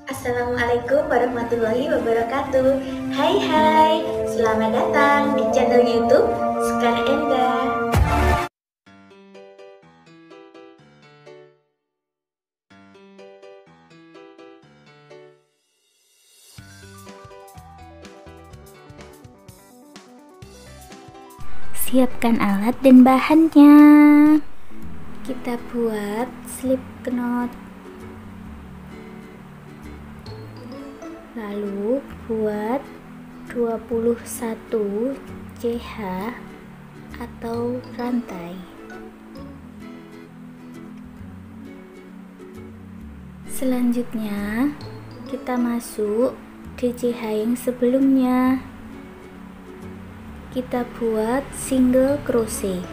Assalamualaikum warahmatullahi wabarakatuh. Hai, selamat datang di channel YouTube Sekar Enda. Siapkan alat dan bahannya. Kita buat slip knot. Lalu buat 21 CH atau rantai. Selanjutnya kita masuk di CH yang sebelumnya. Kita buat single crochet.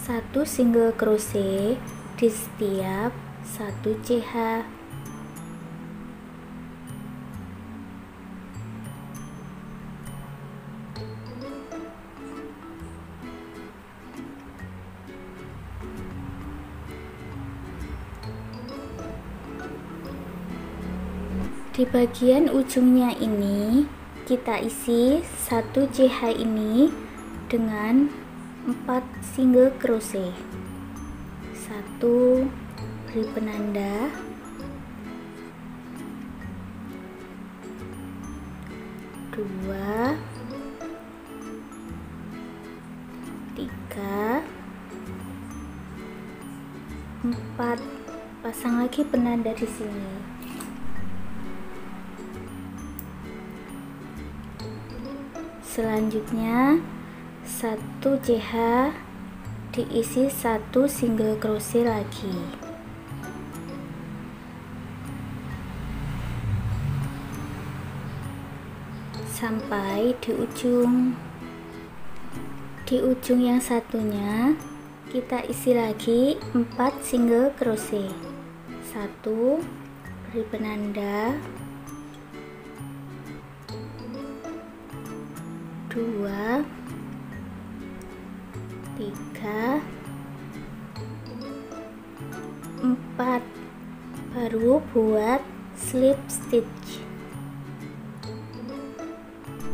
Satu single crochet di setiap satu CH. Di bagian ujungnya ini kita isi satu CH ini dengan 4 single crochet. 1, beri penanda, 2, 3, 4, pasang lagi penanda di sini. Selanjutnya 1 CH diisi 1 single crochet lagi. Sampai di ujung. Di ujung yang satunya kita isi lagi 4 single crochet. 1, beri penanda, 2, 3, 4, baru buat slip stitch.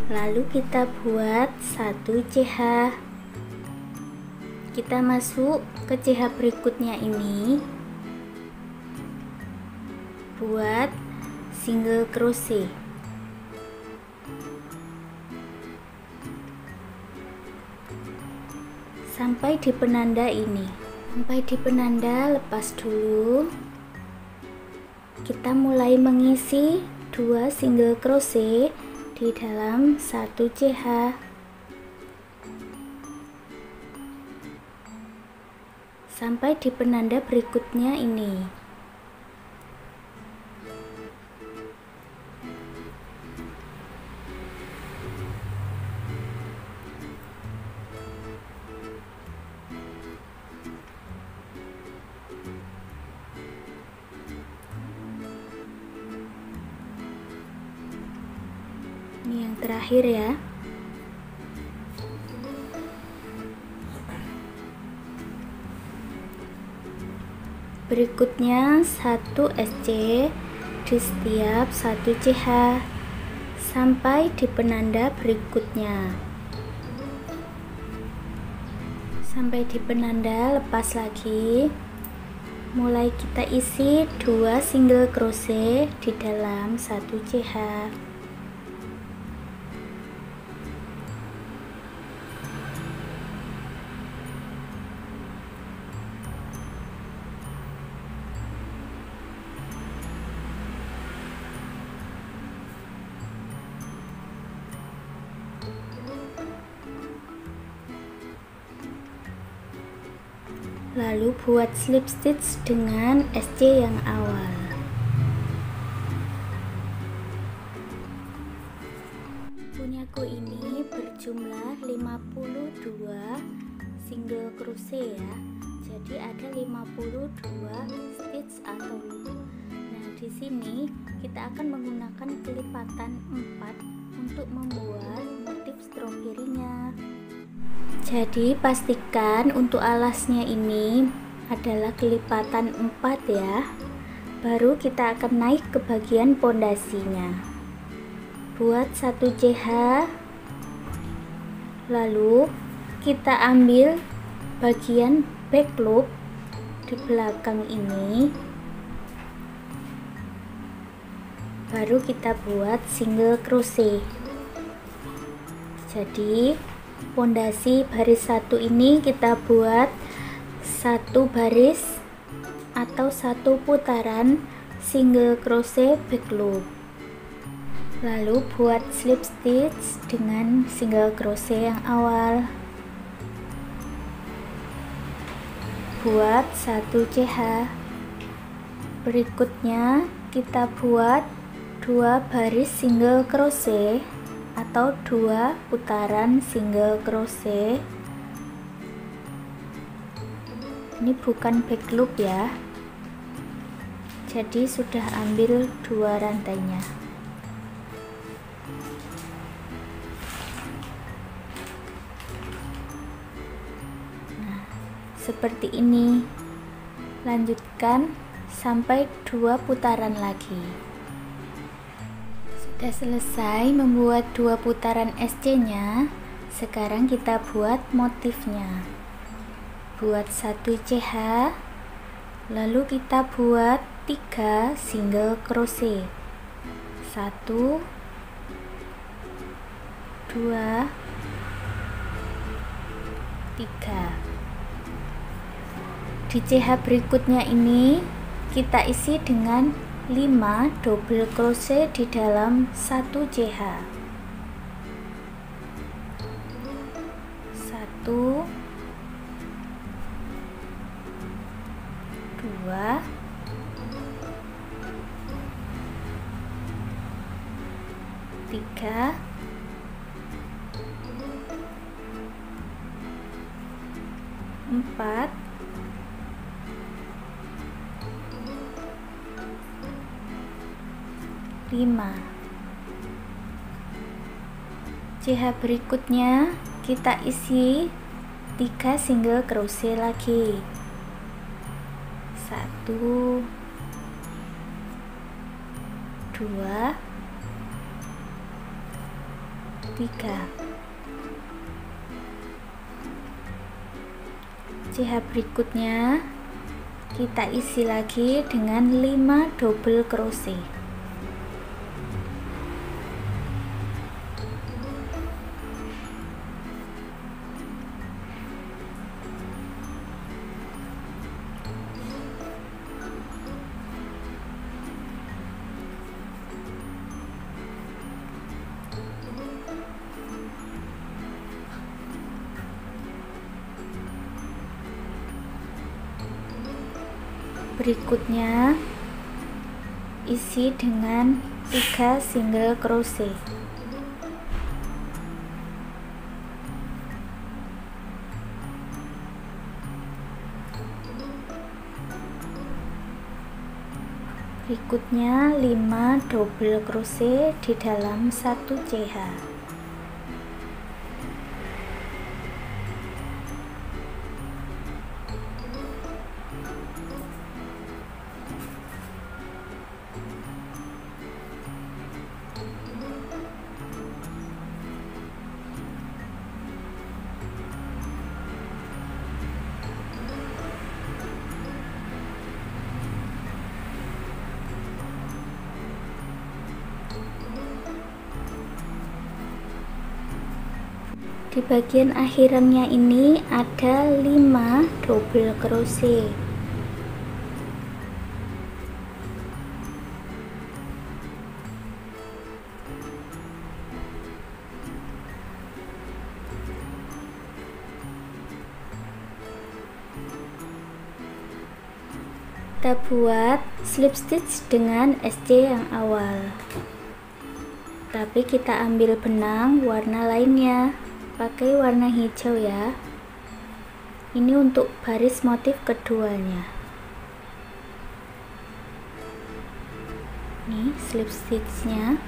Lalu kita buat 1 CH. Kita masuk ke CH berikutnya ini, buat single crochet. Sampai di penanda ini. Sampai di penanda, lepas dulu. Kita mulai mengisi 2 single crochet di dalam 1 CH. Sampai di penanda berikutnya ini. Ini yang terakhir ya. Berikutnya 1 SC di setiap 1 CH sampai di penanda berikutnya. Sampai di penanda, lepas lagi. Mulai kita isi 2 single crochet di dalam 1 CH. Lalu buat slip stitch dengan SC yang awal. Punyaku ini berjumlah 52 single crochet ya. Jadi ada 52 stitch atau loop. Nah, di sini kita akan menggunakan kelipatan 4 untuk membuat motif stroberinya. Jadi pastikan untuk alasnya ini adalah kelipatan 4 ya. Baru kita akan naik ke bagian pondasinya. Buat 1 CH, lalu kita ambil bagian back loop di belakang ini, baru kita buat single crochet. Jadi pondasi baris 1 ini kita buat 1 baris atau 1 putaran single crochet back loop, lalu buat slip stitch dengan single crochet yang awal. Buat 1 CH. Berikutnya kita buat 2 baris single crochet atau 2 putaran single crochet. Ini bukan back loop ya, jadi sudah ambil 2 rantainya. Nah, seperti ini. Lanjutkan sampai 2 putaran lagi. Sudah selesai membuat 2 putaran SC nya. Sekarang kita buat motifnya. Buat 1 CH, lalu kita buat 3 single crochet. 1 2 3. Di CH berikutnya ini kita isi dengan 5 double crochet di dalam 1 CH. 1 2 3 4 5. CH berikutnya kita isi 3 single crochet lagi. 1 2 3. CH berikutnya kita isi lagi dengan 5 double crochet. Berikutnya isi dengan 3 single crochet. Berikutnya 5 double crochet di dalam 1 CH. Di bagian akhirannya ini ada 5 double crochet. Kita buat slip stitch dengan SC yang awal, tapi kita ambil benang warna lainnya, pakai warna hijau ya. Ini untuk baris motif keduanya. Nih slip stitchnya.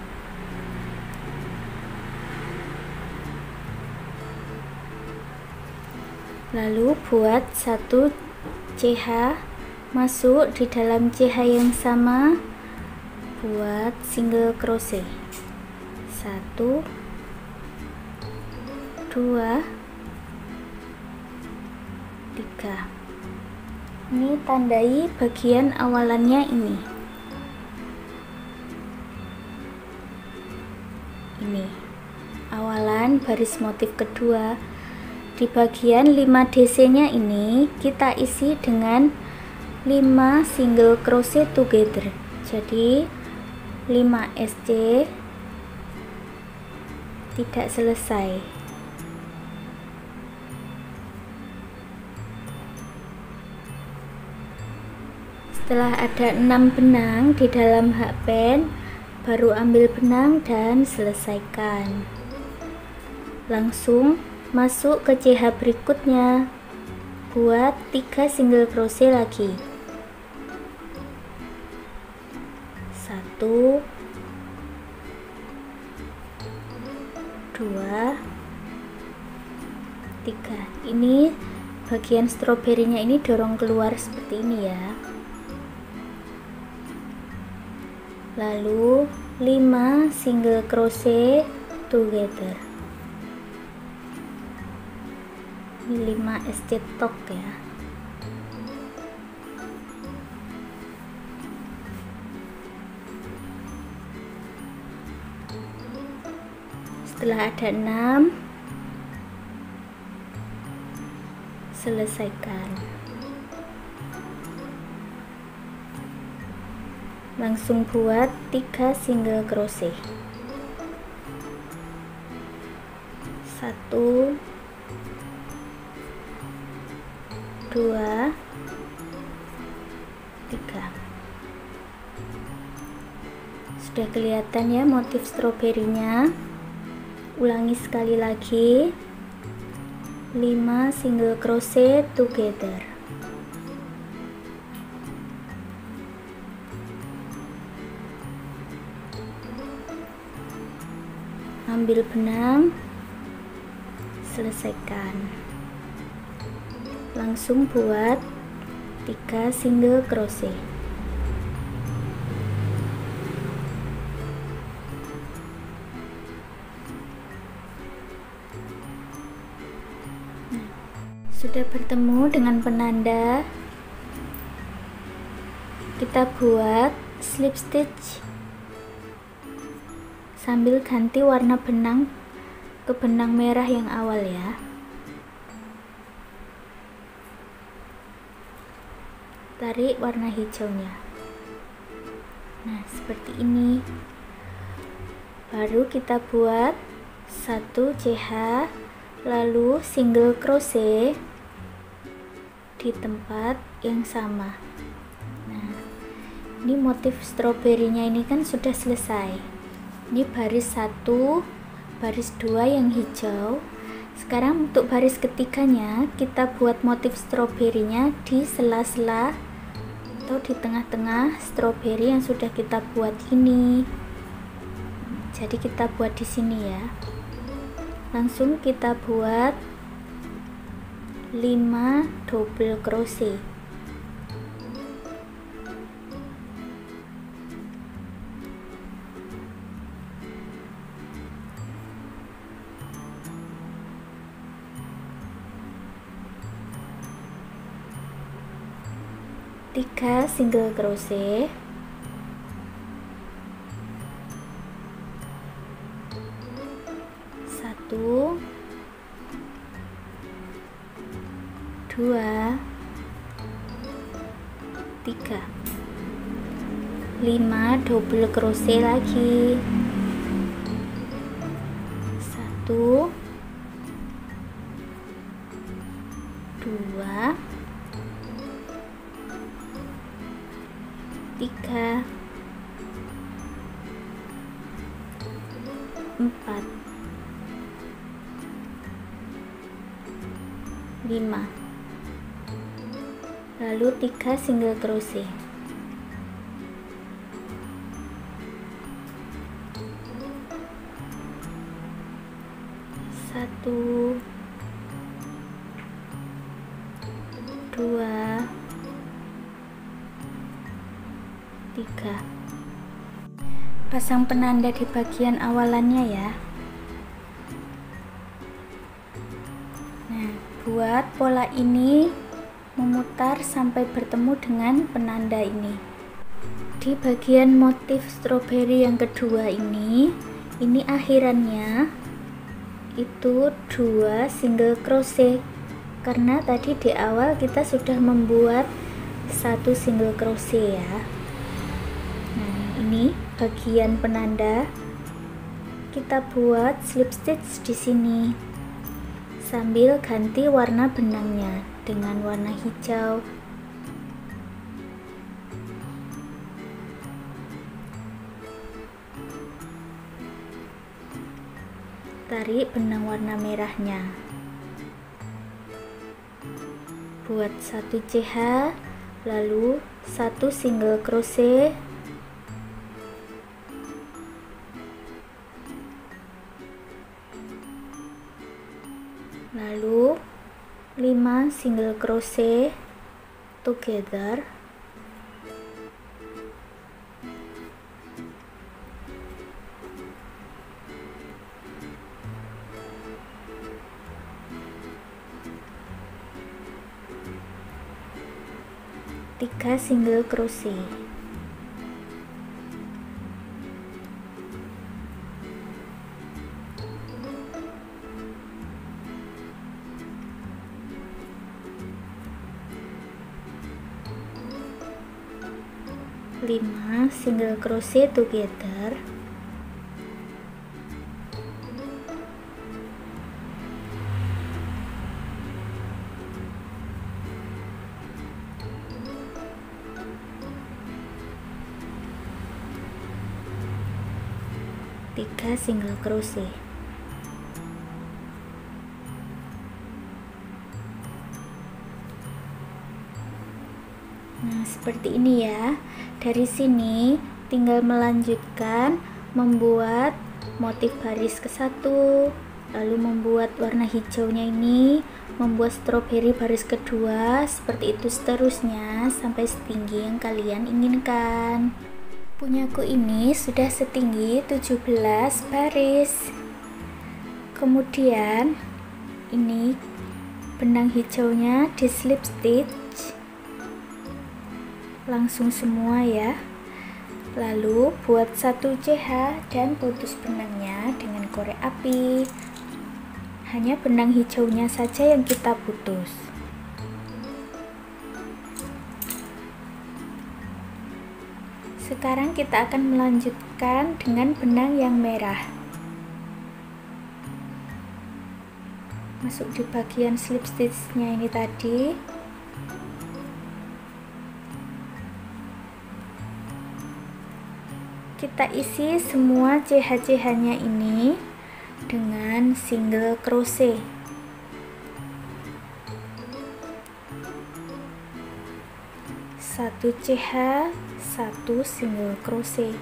Lalu buat 1 CH, masuk di dalam CH yang sama, buat single crochet 1 2 3. Ini tandai bagian awalannya ini. Ini awalan baris motif kedua. Di bagian 5 DC nya ini kita isi dengan 5 single crochet together. Jadi 5 SC tidak selesai. Setelah ada 6 benang di dalam hakpen, baru ambil benang dan selesaikan. Langsung masuk ke CH berikutnya, buat 3 single crochet lagi. 1 2 3. Ini bagian stroberinya ini dorong keluar seperti ini ya. Lalu 5 single crochet together. Ini 5 SC top ya. Setelah ada 6, selesaikan. Langsung buat 3 single crochet. 1 2 3. Sudah kelihatan ya motif stroberinya. Ulangi sekali lagi, 5 single crochet together. Ambil benang, selesaikan. Langsung buat 3 single crochet. Sudah bertemu dengan penanda, kita buat slip stitch sambil ganti warna benang ke benang merah yang awal ya. Tarik warna hijaunya. Nah, seperti ini. Baru kita buat 1 CH, lalu single crochet di tempat yang sama. Nah, ini motif stroberinya ini kan sudah selesai. Ini baris 1, baris 2 yang hijau. Sekarang untuk baris ketiganya kita buat motif stroberinya di sela-sela atau di tengah-tengah stroberi yang sudah kita buat ini. Jadi kita buat di sini ya. Langsung kita buat 5 double crochet. Tiga single crochet, 1 2 3, 5 double crochet lagi, 1 2 3 4 5, lalu 3 single crochet. 1 2 2, 3. Pasang penanda di bagian awalannya ya. Nah, buat pola ini memutar sampai bertemu dengan penanda ini. Di bagian motif stroberi yang kedua ini akhirannya itu 2 single crochet, karena tadi di awal kita sudah membuat 1 single crochet ya. Nah, ini bagian penanda, kita buat slip stitch di sini sambil ganti warna benangnya dengan warna hijau. Tarik benang warna merahnya, buat 1 CH, lalu 1 single crochet, lalu 5 single crochet together, tiga single crochet. Lima single crochet together, tiga single crochet. Nah, seperti ini ya. Dari sini tinggal melanjutkan membuat motif baris ke-1, lalu membuat warna hijaunya ini, membuat stroberi baris kedua, seperti itu seterusnya sampai setinggi yang kalian inginkan. Punyaku ini sudah setinggi 17 baris. Kemudian ini benang hijaunya di slip stitch langsung semua ya, lalu buat 1 CH dan putus benangnya dengan korek api. Hanya benang hijaunya saja yang kita putus. Sekarang kita akan melanjutkan dengan benang yang merah, masuk di bagian slip stitchnya ini tadi. Kita isi semua CH-CH nya ini dengan single crochet. Satu CH, 1 single crochet.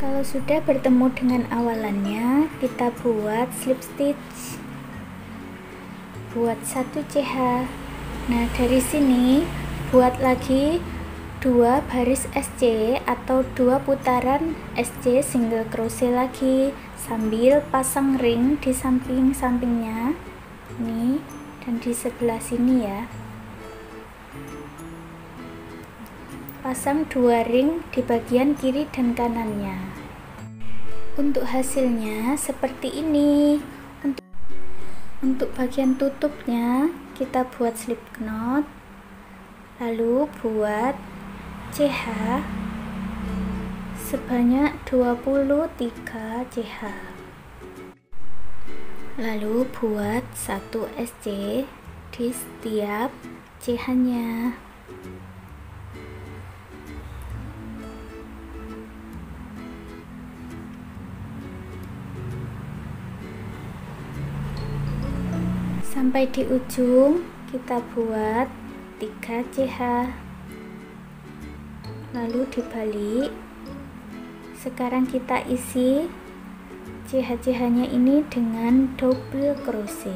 Kalau sudah bertemu dengan awalannya, kita buat slip stitch, buat 1 CH. Nah, dari sini buat lagi 2 baris SC atau 2 putaran SC single crochet lagi, sambil pasang ring di samping-sampingnya nih dan di sebelah sini ya. Pasang 2 ring di bagian kiri dan kanannya. Untuk hasilnya seperti ini. Untuk bagian tutupnya kita buat slip knot, lalu buat CH sebanyak 23 CH, lalu buat 1 SC di setiap CH nya. Sampai di ujung kita buat 3 CH. lalu dibalik. Sekarang kita isi CH-CH-nya ini dengan double crochet.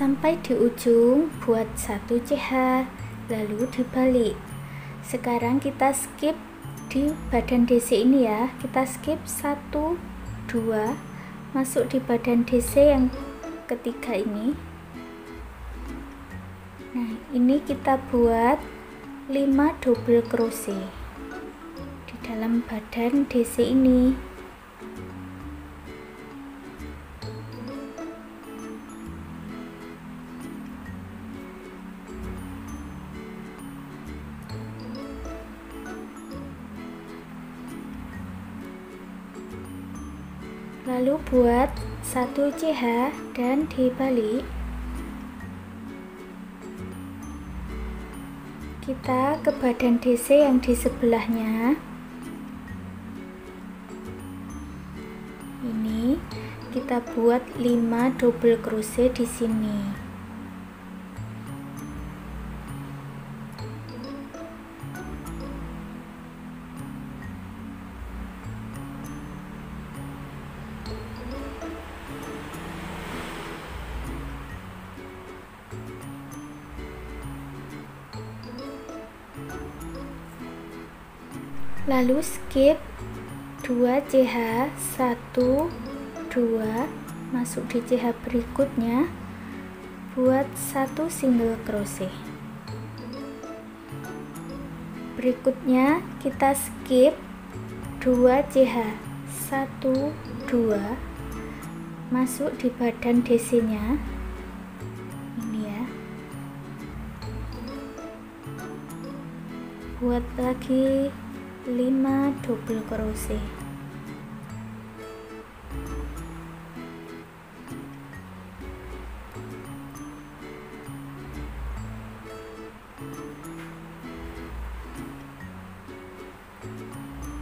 Sampai di ujung buat 1 CH, lalu dibalik. Sekarang kita skip di badan DC ini ya, kita skip 1 2 masuk di badan DC yang ketiga ini. Nah, ini kita buat 5 double crochet di dalam badan DC ini. Lalu buat 1 CH dan dibalik. Kita ke badan DC yang di sebelahnya. Ini kita buat 5 double crochet di sini. Lalu skip 2 CH, 1 2 masuk di CH berikutnya, buat 1 single crochet. Berikutnya kita skip 2 CH, 1 2 masuk di badan DC nya ini ya, buat lagi 5 double crochet.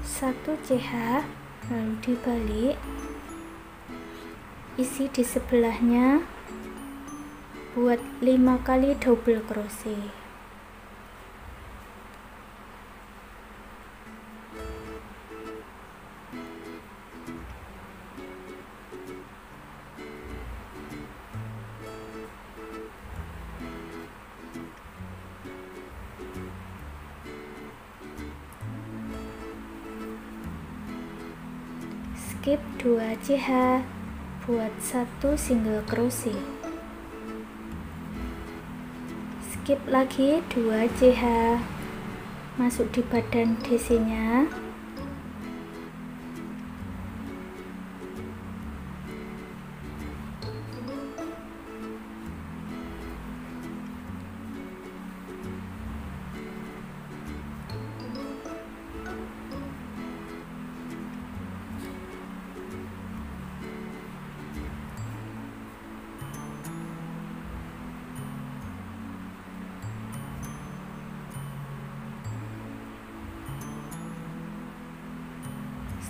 Satu CH, lalu dibalik, isi di sebelahnya, buat 5 kali double crochet. Skip 2 CH, buat 1 single crochet. Skip lagi 2 CH, masuk di badan DC nya,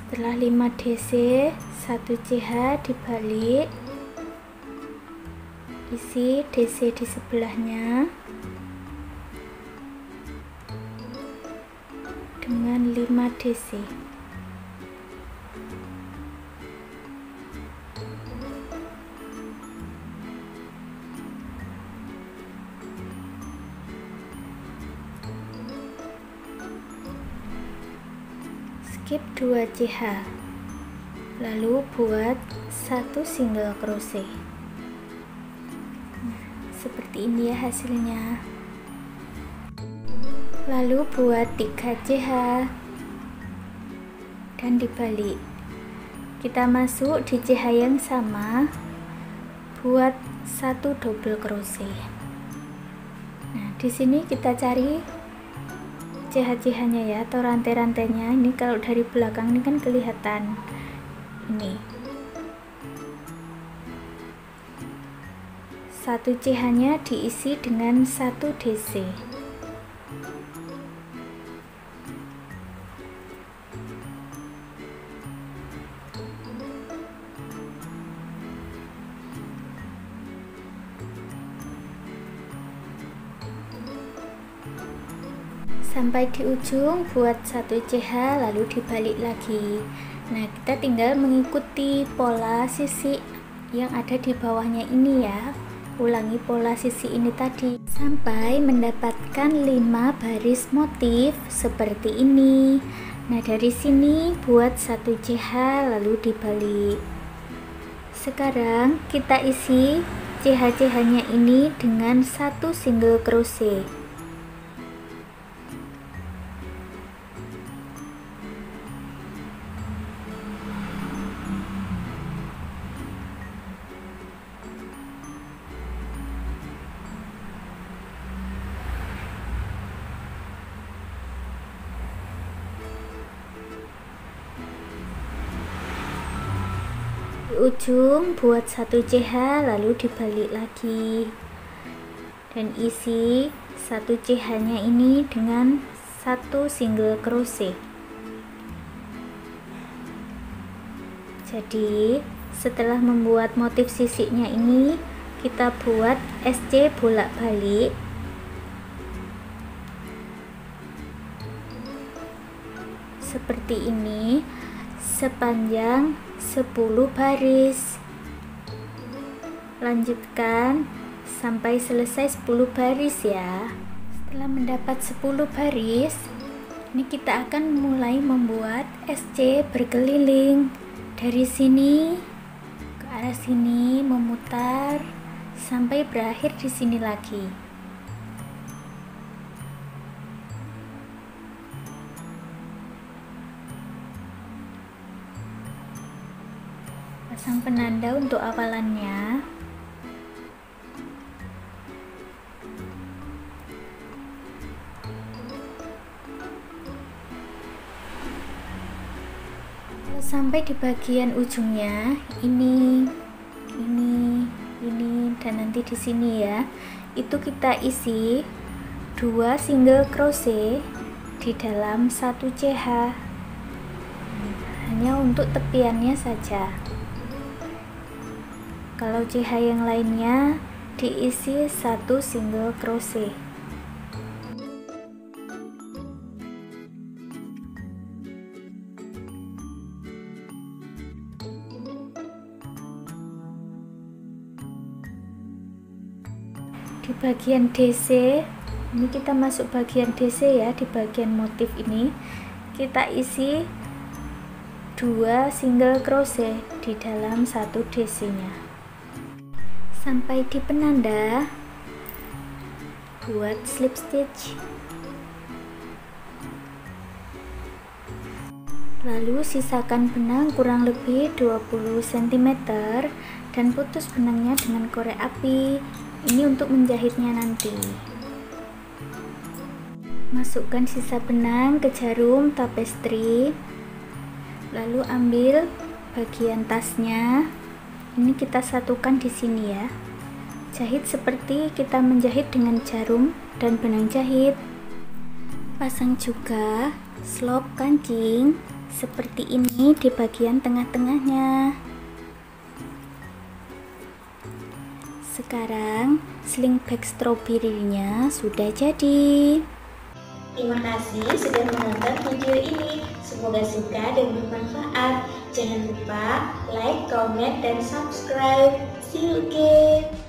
setelah 5 DC 1 CH dibalik, isi DC di sebelahnya dengan 5 DC. Skip 2 CH, lalu buat 1 single crochet. Nah, seperti ini ya hasilnya. Lalu buat 3 CH dan dibalik. Kita masuk di CH yang sama, buat 1 double crochet. Nah, di sini kita cari CH-CH-nya ya, atau rantai-rantainya. Ini kalau dari belakang ini kan kelihatan. Ini 1 CH-nya diisi dengan 1 DC. Sampai di ujung buat 1 CH lalu dibalik lagi. Nah, kita tinggal mengikuti pola sisi yang ada di bawahnya ini ya. Ulangi pola sisi ini tadi sampai mendapatkan 5 baris motif seperti ini. Nah, dari sini buat 1 CH lalu dibalik. Sekarang kita isi CH-CH-nya ini dengan 1 single crochet. Di ujung buat 1 CH lalu dibalik lagi dan isi 1 CH nya ini dengan 1 single crochet. Jadi setelah membuat motif sisiknya ini, kita buat SC bolak-balik seperti ini sepanjang 10 baris. Lanjutkan sampai selesai 10 baris ya. Setelah mendapat 10 baris, ini kita akan mulai membuat SC berkeliling dari sini ke arah sini, memutar sampai berakhir di sini lagi. Pasang penanda untuk awalannya. Sampai di bagian ujungnya ini dan nanti di sini ya, itu kita isi 2 single crochet di dalam 1 CH, hanya untuk tepiannya saja. Kalau CH yang lainnya diisi 1 single crochet. Di bagian DC, ini kita masuk bagian DC ya, di bagian motif ini kita isi 2 single crochet di dalam 1 DC nya. Sampai di penanda buat slip stitch, lalu sisakan benang kurang lebih 20 cm dan putus benangnya dengan korek api. Ini untuk menjahitnya nanti. Masukkan sisa benang ke jarum tapestri, lalu ambil bagian tasnya. Ini kita satukan di sini ya. Jahit seperti kita menjahit dengan jarum dan benang jahit. Pasang juga slop kancing seperti ini di bagian tengah-tengahnya. Sekarang sling bag stroberinya sudah jadi. Terima kasih sudah menonton video ini. Semoga suka dan bermanfaat. Jangan lupa like, comment, dan subscribe. See you again.